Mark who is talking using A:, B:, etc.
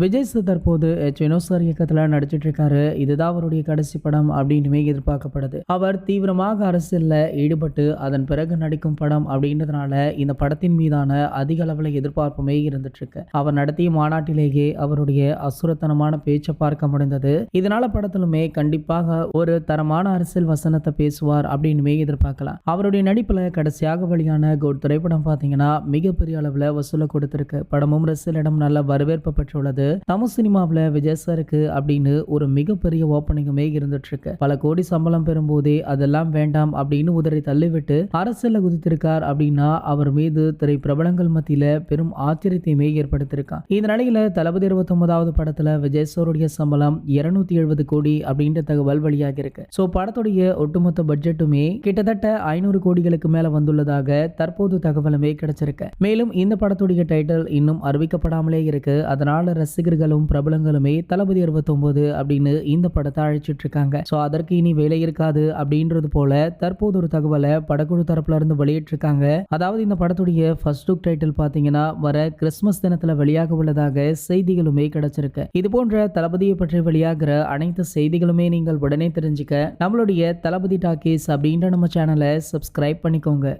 A: Vijay sir தற்போது Vinod sir இயக்கத்துல நடிச்சிட்டு இருக்காரு. இதுதான் அவருடைய கடைசி படம் அப்படின்னுமே எதிர்பார்க்கப்படுது. அவர் தீவிரமாக அரசியல்ல ஈடுபட்டு அதன் பிறகு நடிக்கும் படம் அப்படின்றதுனால இந்த படத்தின் மீதான அதிக அளவுல எதிர்பார்ப்புமே இருந்துட்டு இருக்கு. அவர் நடத்திய மாநாட்டிலேயே அவருடைய அசுரத்தனமான பேச்சை பார்க்க முடிந்தது. இதனால படத்திலுமே கண்டிப்பாக ஒரு தரமான அரசியல் வசனத்தை பேசுவார் அப்படின்னுமே எதிர்பார்க்கலாம். அவருடைய நடிப்புல கடைசியாக வெளியான கோட் திரைப்படம் பாத்தீங்கன்னா மிகப்பெரிய அளவுல வசூலை கொடுத்திருக்கு. படமும் ரசிகர்களிடம் நல்ல வரவேற்பு பெற்றுள்ளது. தமிழ் சினிமாவில் விஜய் சாருக்கு அப்படின்னு ஒரு மிகப்பெரிய ஓப்பனிங்குமே இருந்துட்டு இருக்கு. பல கோடி சம்பளம் பெறும் போதே அதெல்லாம் வேண்டாம் அப்படின்னு உதறி தள்ளிவிட்டு அரசியல குதித்திருக்கார் அப்படின்னா அவர் மீது திரை பிரபலங்கள் மத்தியில பெரும் ஆச்சரியத்தையுமே ஏற்படுத்தியிருக்கான். இந்த நிலையில தளபதி 29வது படத்துல விஜய் சாருடைய சம்பளம் 270 கோடி அப்படின்ற தகவல் வெளியாகி இருக்கு. சோ படத்துடைய ஒட்டுமொத்த பட்ஜெட்டுமே கிட்டத்தட்ட 500 கோடிகளுக்கு மேல வந்துள்ளதாக தற்போது தகவலுமே கிடைச்சிருக்கு. மேலும் இந்த படத்துடைய டைட்டில் இன்னும் அறிவிக்கப்படாமலே இருக்கு. அதனால ரசிகர்களும் பிரபலங்களுமே தளபதி 29 அப்படின்னு இந்த படத்தை அழைச்சிட்டு இருக்காங்க. சோ அதற்கு இனி வேலை இருக்காது அப்படின்றது போல தற்போது ஒரு தகவலை படக்குழு தரப்புல இருந்து வெளியிட்டிருக்காங்க. அதாவது இந்த படத்துடைய ஃபர்ஸ்ட் லுக் டைட்டில் பாத்தீங்கன்னா வர கிறிஸ்துமஸ் தினத்துல வெளியாக உள்ளதாக செய்திகளுமே கிடைச்சிருக்கு. இது போன்ற தளபதியை பற்றி வெளியாகிற அனைத்து செய்திகளுமே நீங்கள் உடனே தெரிஞ்சுக்க நம்மளுடைய தளபதி டாக்கீஸ் அப்படின்ற நம்ம சேனலை சப்ஸ்கிரைப் பண்ணிக்கோங்க.